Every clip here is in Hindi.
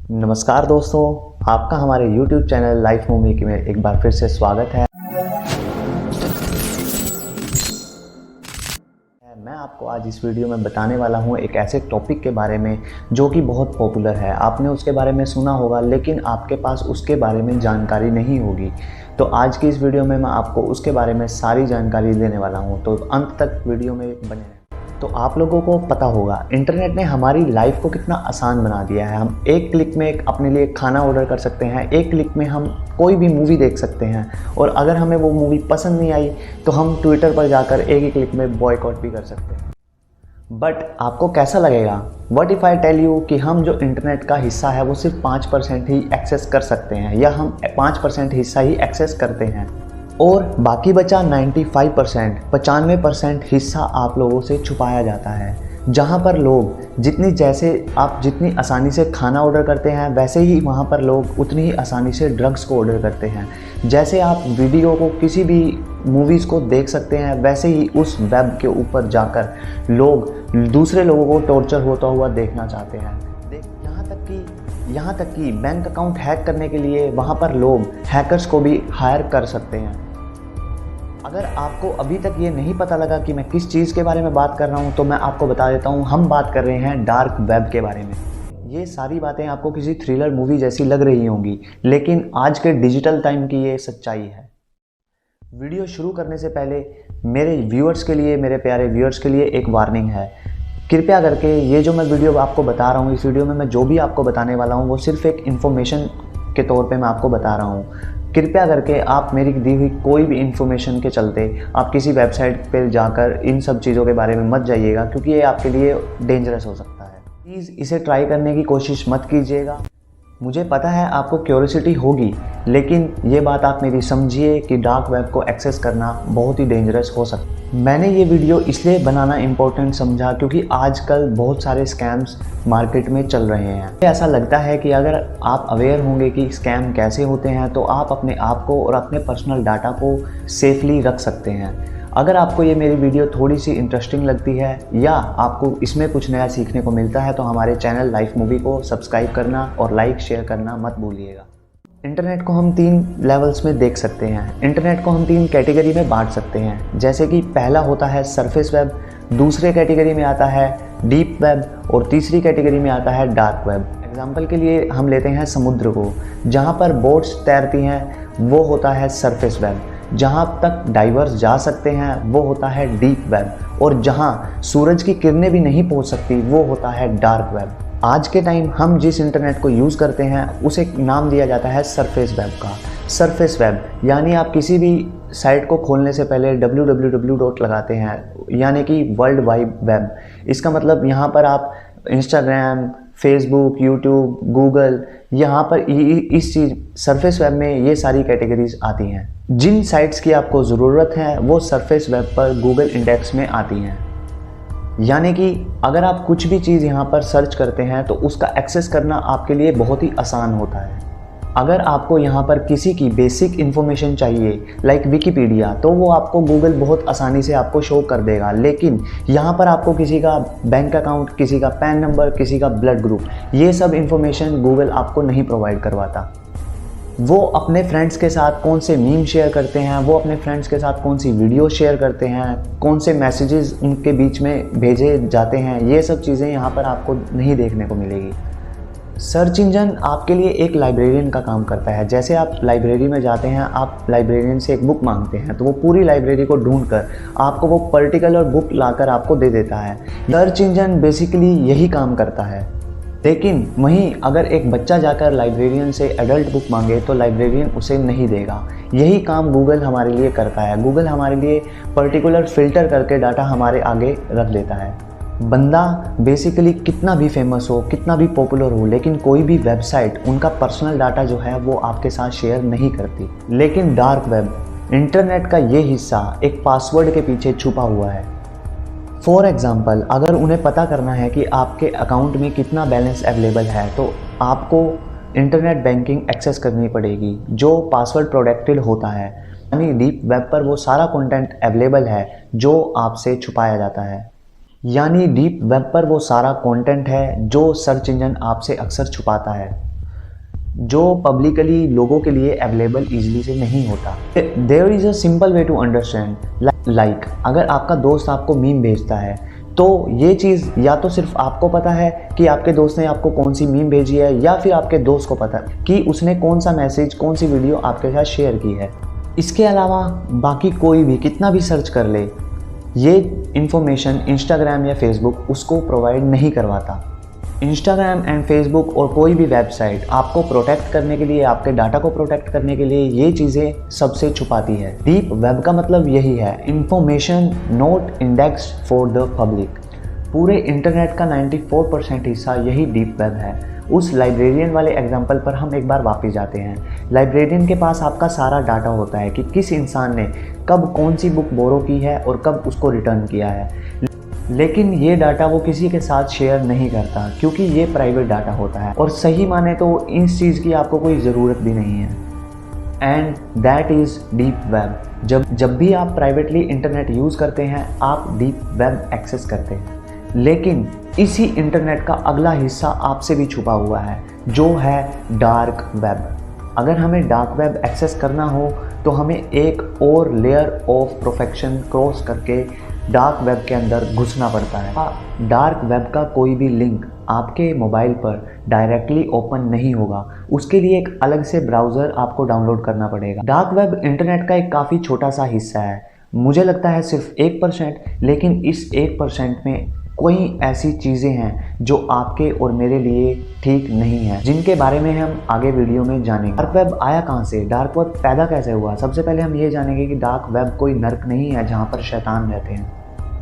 नमस्कार दोस्तों, आपका हमारे YouTube चैनल लाइफ मूवी में एक बार फिर से स्वागत है। मैं आपको आज इस वीडियो में बताने वाला हूं एक ऐसे टॉपिक के बारे में जो कि बहुत पॉपुलर है। आपने उसके बारे में सुना होगा लेकिन आपके पास उसके बारे में जानकारी नहीं होगी। तो आज की इस वीडियो में मैं आपको उसके बारे में सारी जानकारी देने वाला हूं, तो अंत तक वीडियो में बने रहें। तो आप लोगों को पता होगा इंटरनेट ने हमारी लाइफ को कितना आसान बना दिया है। हम एक क्लिक में अपने लिए खाना ऑर्डर कर सकते हैं, एक क्लिक में हम कोई भी मूवी देख सकते हैं, और अगर हमें वो मूवी पसंद नहीं आई तो हम ट्विटर पर जाकर एक ही क्लिक में बॉयकॉट भी कर सकते हैं। बट आपको कैसा लगेगा what if I tell you कि हम जो इंटरनेट का हिस्सा है वो सिर्फ 5% ही एक्सेस कर सकते हैं, या हम 5% हिस्सा ही एक्सेस करते हैं और बाकी बचा 95% हिस्सा आप लोगों से छुपाया जाता है। जहाँ पर लोग जितनी आसानी से खाना ऑर्डर करते हैं वैसे ही वहाँ पर लोग उतनी ही आसानी से ड्रग्स को ऑर्डर करते हैं। जैसे आप वीडियो को किसी भी मूवीज़ को देख सकते हैं वैसे ही उस वेब के ऊपर जाकर लोग दूसरे लोगों को टॉर्चर होता हुआ देखना चाहते हैं। यहाँ तक कि बैंक अकाउंट हैक करने के लिए वहाँ पर लोग हैकर्स को भी हायर कर सकते हैं। अगर आपको अभी तक ये नहीं पता लगा कि मैं किस चीज़ के बारे में बात कर रहा हूँ तो मैं आपको बता देता हूँ, हम बात कर रहे हैं डार्क वेब के बारे में। ये सारी बातें आपको किसी थ्रिलर मूवी जैसी लग रही होंगी, लेकिन आज के डिजिटल टाइम की ये सच्चाई है। वीडियो शुरू करने से पहले मेरे व्यूअर्स के लिए, मेरे प्यारे व्यूअर्स के लिए एक वार्निंग है। कृपया करके ये जो मैं वीडियो आपको बता रहा हूँ, इस वीडियो में मैं जो भी आपको बताने वाला हूँ वो सिर्फ एक इन्फॉर्मेशन के तौर पे मैं आपको बता रहा हूँ। कृपया करके आप मेरी दी हुई कोई भी इन्फॉर्मेशन के चलते आप किसी वेबसाइट पर जाकर इन सब चीज़ों के बारे में मत जाइएगा, क्योंकि ये आपके लिए डेंजरस हो सकता है। प्लीज़ इसे ट्राई करने की कोशिश मत कीजिएगा। मुझे पता है आपको क्यूरियोसिटी होगी, लेकिन ये बात आप मेरी समझिए कि डार्क वेब को एक्सेस करना बहुत ही डेंजरस हो सकता है। मैंने ये वीडियो इसलिए बनाना इम्पोर्टेंट समझा क्योंकि आजकल बहुत सारे स्कैम्स मार्केट में चल रहे हैं। ऐसा लगता है कि अगर आप अवेयर होंगे कि स्कैम कैसे होते हैं तो आप अपने आप को और अपने पर्सनल डाटा को सेफली रख सकते हैं। अगर आपको ये मेरी वीडियो थोड़ी सी इंटरेस्टिंग लगती है या आपको इसमें कुछ नया सीखने को मिलता है तो हमारे चैनल लाइफ मूवी को सब्सक्राइब करना और लाइक शेयर करना मत भूलिएगा। इंटरनेट को हम 3 लेवल्स में देख सकते हैं। इंटरनेट को हम 3 कैटेगरी में बांट सकते हैं। जैसे कि पहला होता है सरफेस वेब, दूसरे कैटेगरी में आता है डीप वेब और तीसरी कैटेगरी में आता है डार्क वेब। एग्जाम्पल के लिए हम लेते हैं समुद्र को, जहाँ पर बोट्स तैरती हैं वो होता है सरफेस वेब। जहाँ तक डाइवर्स जा सकते हैं वो होता है डीप वेब, और जहाँ सूरज की किरणें भी नहीं पहुँच सकती वो होता है डार्क वेब। आज के टाइम हम जिस इंटरनेट को यूज़ करते हैं उसे नाम दिया जाता है सरफेस वेब का। सरफेस वेब यानी आप किसी भी साइट को खोलने से पहले www. लगाते हैं, यानी कि वर्ल्ड वाइड वेब। इसका मतलब यहाँ पर आप इंस्टाग्राम, फेसबुक, यूट्यूब, गूगल, यहाँ पर इस चीज़ सरफेस वेब में ये सारी कैटेगरीज आती हैं। जिन साइट्स की आपको ज़रूरत है वो सरफेस वेब पर गूगल इंडेक्स में आती हैं। यानी कि अगर आप कुछ भी चीज़ यहाँ पर सर्च करते हैं तो उसका एक्सेस करना आपके लिए बहुत ही आसान होता है। अगर आपको यहाँ पर किसी की बेसिक इन्फॉर्मेशन चाहिए लाइक विकिपीडिया, तो वो आपको गूगल बहुत आसानी से आपको शो कर देगा, लेकिन यहाँ पर आपको किसी का बैंक अकाउंट, किसी का पैन नंबर, किसी का ब्लड ग्रुप, ये सब इन्फॉर्मेशन गूगल आपको नहीं प्रोवाइड करवाता। वो अपने फ्रेंड्स के साथ कौन से मीम शेयर करते हैं, वो अपने फ्रेंड्स के साथ कौन सी वीडियो शेयर करते हैं, कौन से मैसेजेस उनके बीच में भेजे जाते हैं, ये सब चीज़ें यहाँ पर आपको नहीं देखने को मिलेगी। सर्च इंजन आपके लिए एक लाइब्रेरियन का काम करता है। जैसे आप लाइब्रेरी में जाते हैं, आप लाइब्रेरियन से एक बुक मांगते हैं तो वो पूरी लाइब्रेरी को ढूंढकर आपको वो पर्टिकुलर बुक लाकर आपको दे देता है। सर्च इंजन बेसिकली यही काम करता है। लेकिन वहीं अगर एक बच्चा जाकर लाइब्रेरियन से एडल्ट बुक मांगे तो लाइब्रेरियन उसे नहीं देगा। यही काम गूगल हमारे लिए करता है। गूगल हमारे लिए पर्टिकुलर फ़िल्टर करके डाटा हमारे आगे रख देता है। बंदा बेसिकली कितना भी फेमस हो, कितना भी पॉपुलर हो, लेकिन कोई भी वेबसाइट उनका पर्सनल डाटा जो है वो आपके साथ शेयर नहीं करती। लेकिन डार्क वेब, इंटरनेट का ये हिस्सा एक पासवर्ड के पीछे छुपा हुआ है। फॉर एग्ज़ाम्पल, अगर उन्हें पता करना है कि आपके अकाउंट में कितना बैलेंस अवेलेबल है तो आपको इंटरनेट बैंकिंग एक्सेस करनी पड़ेगी जो पासवर्ड प्रोटेक्टेड होता है। यानी डीप वेब पर वो सारा कंटेंट अवेलेबल है जो आपसे छुपाया जाता है। यानी डीप वेब पर वो सारा कंटेंट है जो सर्च इंजन आपसे अक्सर छुपाता है। जो पब्लिकली लोगों के लिए अवेलेबल इजीली से नहीं होता। There is a simple way to understand, like अगर आपका दोस्त आपको मीम भेजता है तो ये चीज़ या तो सिर्फ आपको पता है कि आपके दोस्त ने आपको कौन सी मीम भेजी है, या फिर आपके दोस्त को पता है कि उसने कौन सा मैसेज, कौन सी वीडियो आपके साथ शेयर की है। इसके अलावा बाकी कोई भी कितना भी सर्च कर ले, ये इन्फॉर्मेशन इंस्टाग्राम या फेसबुक उसको प्रोवाइड नहीं करवाता। इंस्टाग्राम एंड फेसबुक और कोई भी वेबसाइट आपको प्रोटेक्ट करने के लिए, आपके डाटा को प्रोटेक्ट करने के लिए ये चीज़ें सबसे छुपाती है। डीप वेब का मतलब यही है, information not index for the public. पूरे इंटरनेट का 94% हिस्सा यही डीप वेब है। उस लाइब्रेरियन वाले एग्जाम्पल पर हम एक बार वापस जाते हैं। लाइब्रेरियन के पास आपका सारा डाटा होता है कि किस इंसान ने कब कौन सी बुक बोरो की है और कब उसको रिटर्न किया है, लेकिन ये डाटा वो किसी के साथ शेयर नहीं करता क्योंकि ये प्राइवेट डाटा होता है, और सही माने तो इस चीज़ की आपको कोई ज़रूरत भी नहीं है। And that is deep web. जब भी आप प्राइवेटली इंटरनेट यूज़ करते हैं, आप डीप वेब एक्सेस करते हैं, लेकिन इसी इंटरनेट का अगला हिस्सा आपसे भी छुपा हुआ है, जो है डार्क वेब। अगर हमें डार्क वेब एक्सेस करना हो तो हमें एक और लेयर ऑफ प्रोटेक्शन क्रॉस करके डार्क वेब के अंदर घुसना पड़ता है। डार्क वेब का कोई भी लिंक आपके मोबाइल पर डायरेक्टली ओपन नहीं होगा, उसके लिए एक अलग से ब्राउज़र आपको डाउनलोड करना पड़ेगा। डार्क वेब इंटरनेट का एक काफ़ी छोटा सा हिस्सा है, मुझे लगता है सिर्फ 1%, लेकिन इस 1% में कोई ऐसी चीज़ें हैं जो आपके और मेरे लिए ठीक नहीं है, जिनके बारे में हम आगे वीडियो में जानेंगे। डार्क वेब आया कहाँ से, डार्क वेब पैदा कैसे हुआ? सबसे पहले हम ये जानेंगे कि डार्क वेब कोई नर्क नहीं है जहाँ पर शैतान रहते हैं।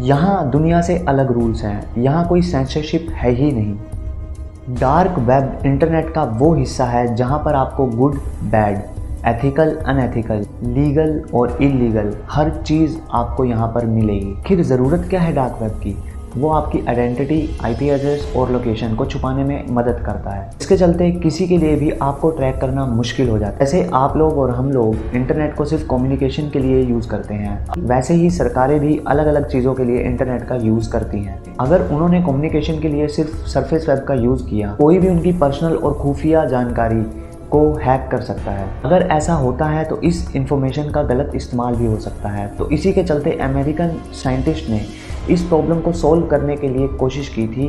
यहाँ दुनिया से अलग रूल्स हैं, यहाँ कोई सेंसरशिप है ही नहीं। डार्क वेब इंटरनेट का वो हिस्सा है जहाँ पर आपको good, bad, ethical, unethical, legal और इलीगल हर चीज़ आपको यहाँ पर मिलेगी। फिर ज़रूरत क्या है डार्क वेब की? वो आपकी आइडेंटिटी, आईपी एड्रेस और लोकेशन को छुपाने में मदद करता है। इसके चलते किसी के लिए भी आपको ट्रैक करना मुश्किल हो जाता है। जैसे आप लोग और हम लोग इंटरनेट को सिर्फ कम्युनिकेशन के लिए यूज़ करते हैं, वैसे ही सरकारें भी अलग अलग चीज़ों के लिए इंटरनेट का यूज़ करती हैं। अगर उन्होंने कम्युनिकेशन के लिए सिर्फ सरफेस वेब का यूज़ किया, कोई भी उनकी पर्सनल और खुफिया जानकारी को हैक कर सकता है। अगर ऐसा होता है तो इस इंफॉर्मेशन का गलत इस्तेमाल भी हो सकता है। तो इसी के चलते अमेरिकन साइंटिस्ट ने इस प्रॉब्लम को सॉल्व करने के लिए कोशिश की थी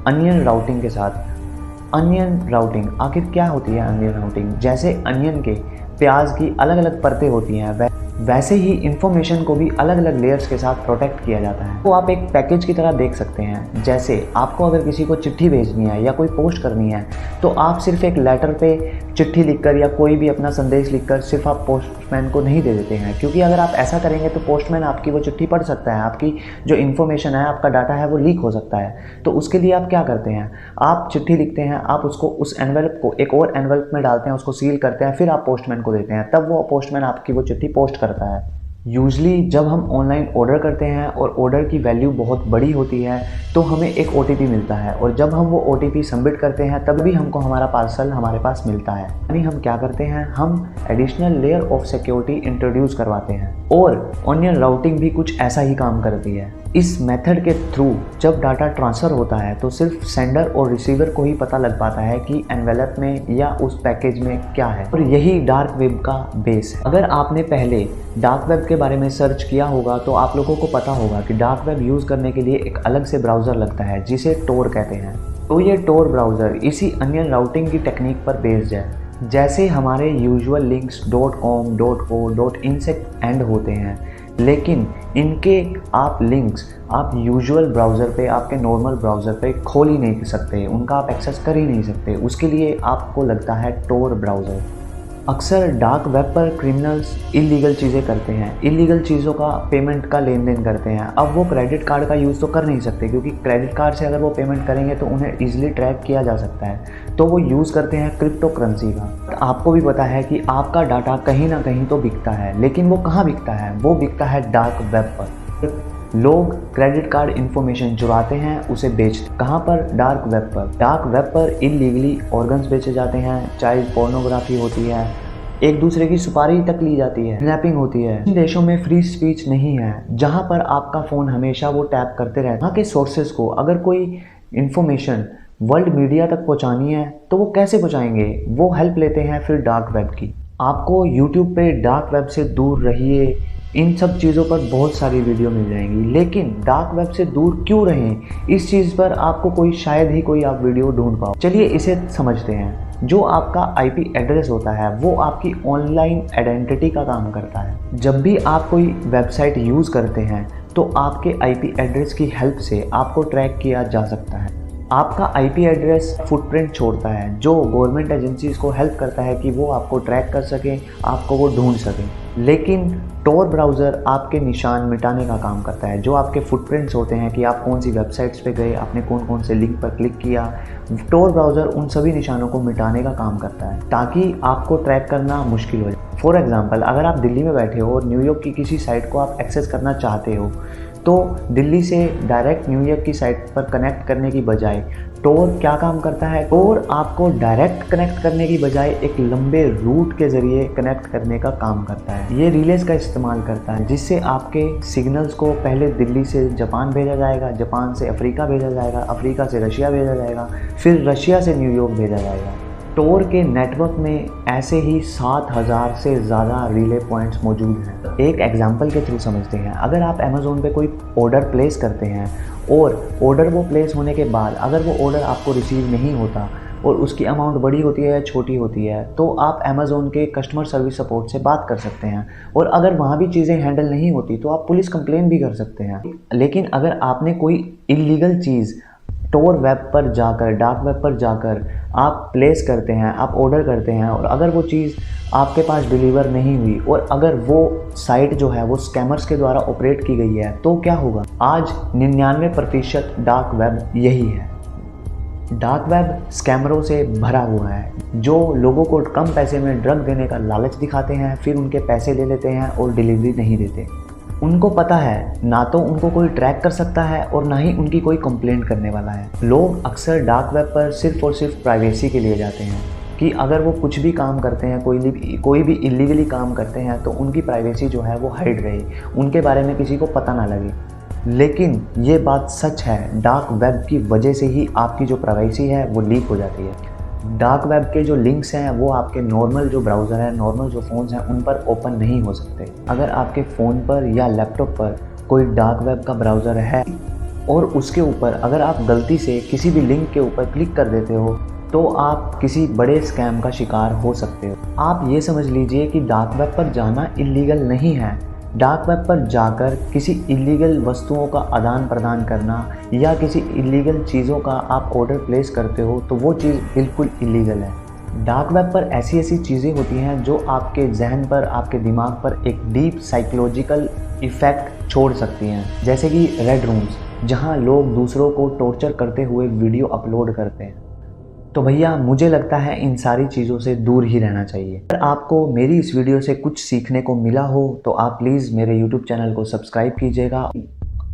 अनियन राउटिंग के साथ। अनियन राउटिंग आखिर क्या होती है? अनियन राउटिंग, जैसे अनियन के प्याज की अलग अलग परतें होती हैं, वैसे ही इंफॉर्मेशन को भी अलग अलग लेयर्स के साथ प्रोटेक्ट किया जाता है। तो आप एक पैकेज की तरह देख सकते हैं। जैसे आपको अगर किसी को चिट्ठी भेजनी है या कोई पोस्ट करनी है, तो आप सिर्फ एक लेटर पे चिट्ठी लिखकर या कोई भी अपना संदेश लिखकर सिर्फ आप पोस्टमैन को नहीं दे देते हैं, क्योंकि अगर आप ऐसा करेंगे तो पोस्टमैन आपकी वो चिट्ठी पढ़ सकता है, आपकी जो इन्फॉर्मेशन है, आपका डाटा है, वो लीक हो सकता है। तो उसके लिए आप क्या करते हैं? आप चिट्ठी लिखते हैं, आप उसको उस एनवेलप को एक और एनवेलप में डालते हैं, उसको सील करते हैं, फिर आप पोस्टमैन को देते हैं, तब वो पोस्टमैन आपकी वो चिट्ठी पोस्ट करता है। यूजली जब हम ऑनलाइन ऑर्डर करते हैं और ऑर्डर की वैल्यू बहुत बड़ी होती है तो हमें एक OTP मिलता है, और जब हम वो OTP सबमिट करते हैं तब भी हमको हमारा पार्सल हमारे पास मिलता है। यानी हम क्या करते हैं, हम additional layer of security introduce करवाते हैं, और ऑनियन राउटिंग भी कुछ ऐसा ही काम करती है। इस मेथड के थ्रू जब डाटा ट्रांसफ़र होता है तो सिर्फ सेंडर और रिसीवर को ही पता लग पाता है कि एनवेलप में या उस पैकेज में क्या है, और यही डार्क वेब का बेस है। अगर आपने पहले डार्क वेब के बारे में सर्च किया होगा तो आप लोगों को पता होगा कि डार्क वेब यूज़ करने के लिए एक अलग से ब्राउज़र लगता है जिसे टोर कहते हैं। तो ये टोर ब्राउज़र इसी अनियन राउटिंग की टेक्निक पर बेस्ड है। जैसे हमारे usual links .com, .co, .in से एंड होते हैं, लेकिन इनके आप लिंक्स आप यूजुअल ब्राउज़र पे, आपके नॉर्मल ब्राउज़र पे खोल ही नहीं सकते, उनका आप एक्सेस कर ही नहीं सकते। उसके लिए आपको लगता है टोर ब्राउज़र। अक्सर डार्क वेब पर क्रिमिनल्स इलीगल चीज़ें करते हैं, इलीगल चीज़ों का पेमेंट का लेन देन करते हैं। अब वो क्रेडिट कार्ड का यूज़ तो कर नहीं सकते, क्योंकि क्रेडिट कार्ड से अगर वो पेमेंट करेंगे तो उन्हें ईजिली ट्रैक किया जा सकता है, तो वो यूज़ करते हैं क्रिप्टो करेंसी का। आपको भी पता है कि आपका डाटा कहीं ना कहीं तो बिकता है, लेकिन वो कहाँ बिकता है? वो बिकता है डार्क वेब पर। लोग क्रेडिट कार्ड इन्फॉर्मेशन चुराते हैं, उसे बेचते। कहाँ पर? डार्क वेब पर। डार्क वेब पर इलीगली ऑर्गन्स बेचे जाते हैं, चाइल्ड पोर्नोग्राफी होती है, एक दूसरे की सुपारी तक ली जाती है, किडनैपिंग होती है। इन देशों में फ्री स्पीच नहीं है, जहाँ पर आपका फ़ोन हमेशा वो टैप करते रहते हैं। वहाँ के सोर्सेज को अगर कोई इन्फॉर्मेशन वर्ल्ड मीडिया तक पहुंचानी है तो वो कैसे पहुंचाएंगे? वो हेल्प लेते हैं फिर डार्क वेब की। आपको यूट्यूब पे डार्क वेब से दूर रहिए, इन सब चीज़ों पर बहुत सारी वीडियो मिल जाएंगी, लेकिन डार्क वेब से दूर क्यों रहें, इस चीज़ पर आपको शायद ही कोई आप वीडियो ढूंढ पाओ। चलिए इसे समझते हैं। जो आपका आईपी एड्रेस होता है वो आपकी ऑनलाइन आइडेंटिटी का काम करता है। जब भी आप कोई वेबसाइट यूज़ करते हैं तो आपके आईपी एड्रेस की हेल्प से आपको ट्रैक किया जा सकता है। आपका आईपी एड्रेस फुटप्रिंट छोड़ता है जो गवर्नमेंट एजेंसीज़ को हेल्प करता है कि वो आपको ट्रैक कर सकें, आपको वो ढूंढ सकें। लेकिन टोर ब्राउज़र आपके निशान मिटाने का काम करता है। जो आपके फुटप्रिंट्स होते हैं कि आप कौन सी वेबसाइट्स पे गए, आपने कौन कौन से लिंक पर क्लिक किया, टोर ब्राउज़र उन सभी निशानों को मिटाने का काम करता है ताकि आपको ट्रैक करना मुश्किल हो जाए। फॉर एग्ज़ाम्पल, अगर आप दिल्ली में बैठे हो और न्यूयॉर्क की किसी साइट को आप एक्सेस करना चाहते हो तो दिल्ली से डायरेक्ट न्यूयॉर्क की साइट पर कनेक्ट करने की बजाय टोर क्या काम करता है? टोर आपको डायरेक्ट कनेक्ट करने की बजाय एक लंबे रूट के ज़रिए कनेक्ट करने का काम करता है। ये रिलेज का इस्तेमाल करता है जिससे आपके सिग्नल्स को पहले दिल्ली से जापान भेजा जाएगा, जापान से अफ्रीका भेजा जाएगा, अफ्रीका से रशिया भेजा जाएगा, फिर रशिया से न्यूयॉर्क भेजा जाएगा। टोर के नेटवर्क में ऐसे ही 7000 से ज़्यादा रिले पॉइंट्स मौजूद हैं। एक एग्जांपल के थ्रू समझते हैं। अगर आप अमेज़ोन पे कोई ऑर्डर प्लेस करते हैं और ऑर्डर वो प्लेस होने के बाद अगर वो ऑर्डर आपको रिसीव नहीं होता और उसकी अमाउंट बड़ी होती है या छोटी होती है तो आप अमेज़ोन के कस्टमर सर्विस सपोर्ट से बात कर सकते हैं, और अगर वहाँ भी चीज़ें हैंडल नहीं होती तो आप पुलिस कंप्लेन भी कर सकते हैं। लेकिन अगर आपने कोई इलीगल चीज़ टोर वेब पर जाकर, डार्क वेब पर जाकर आप प्लेस करते हैं, आप ऑर्डर करते हैं, और अगर वो चीज़ आपके पास डिलीवर नहीं हुई और अगर वो साइट जो है वो स्कैमर्स के द्वारा ऑपरेट की गई है तो क्या होगा? आज 99% डार्क वेब यही है। डार्क वेब स्कैमरों से भरा हुआ है जो लोगों को कम पैसे में ड्रग देने का लालच दिखाते हैं, फिर उनके पैसे ले लेते हैं और डिलीवरी नहीं देते। उनको पता है ना तो उनको कोई ट्रैक कर सकता है और ना ही उनकी कोई कंप्लेंट करने वाला है। लोग अक्सर डार्क वेब पर सिर्फ और सिर्फ प्राइवेसी के लिए जाते हैं कि अगर वो कुछ भी काम करते हैं, कोई भी इलीगली काम करते हैं तो उनकी प्राइवेसी जो है वो हाइड रहे, उनके बारे में किसी को पता ना लगे। लेकिन ये बात सच है, डार्क वेब की वजह से ही आपकी जो प्राइवेसी है वो लीक हो जाती है। डार्क वेब के जो लिंक्स हैं वो आपके नॉर्मल जो ब्राउज़र है, नॉर्मल जो फ़ोन्स हैं उन पर ओपन नहीं हो सकते। अगर आपके फ़ोन पर या लैपटॉप पर कोई डार्क वेब का ब्राउज़र है और उसके ऊपर अगर आप गलती से किसी भी लिंक के ऊपर क्लिक कर देते हो तो आप किसी बड़े स्कैम का शिकार हो सकते हो। आप ये समझ लीजिए कि डार्क वेब पर जाना इलीगल नहीं है। डार्क वेब पर जाकर किसी इलीगल वस्तुओं का आदान प्रदान करना या किसी इलीगल चीज़ों का आप ऑर्डर प्लेस करते हो तो वो चीज़ बिल्कुल इलीगल है। डार्क वेब पर ऐसी ऐसी चीज़ें होती हैं जो आपके जहन पर, आपके दिमाग पर एक डीप साइकोलॉजिकल इफ़ेक्ट छोड़ सकती हैं, जैसे कि रेड रूम्स जहां लोग दूसरों को टॉर्चर करते हुए वीडियो अपलोड करते हैं। तो भैया मुझे लगता है इन सारी चीज़ों से दूर ही रहना चाहिए। अगर आपको मेरी इस वीडियो से कुछ सीखने को मिला हो तो आप प्लीज़ मेरे यूट्यूब चैनल को सब्सक्राइब कीजिएगा,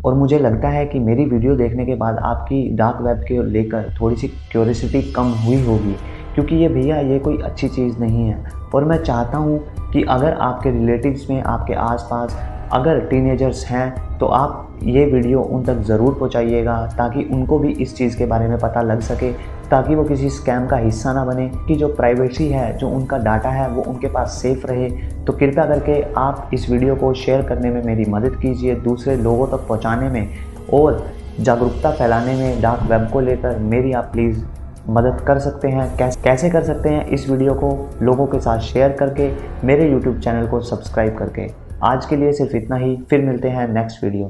और मुझे लगता है कि मेरी वीडियो देखने के बाद आपकी डार्क वेब के लेकर थोड़ी सी क्यूरियोसिटी कम हुई होगी, क्योंकि ये भैया ये कोई अच्छी चीज़ नहीं है। और मैं चाहता हूँ कि अगर आपके रिलेटिव्स में, आपके आसपास अगर टीनेजर्स हैं तो आप ये वीडियो उन तक ज़रूर पहुँचाइएगा ताकि उनको भी इस चीज़ के बारे में पता लग सके, ताकि वो किसी स्कैम का हिस्सा ना बने, कि जो प्राइवेसी है, जो उनका डाटा है वो उनके पास सेफ़ रहे। तो कृपया करके आप इस वीडियो को शेयर करने में मेरी मदद कीजिए, दूसरे लोगों तक पहुँचाने में और जागरूकता फैलाने में डार्क वेब को लेकर मेरी आप प्लीज़ मदद कर सकते हैं। कैसे कर सकते हैं? इस वीडियो को लोगों के साथ शेयर करके, मेरे यूट्यूब चैनल को सब्सक्राइब करके। आज के लिए सिर्फ इतना ही, फिर मिलते हैं नेक्स्ट वीडियो।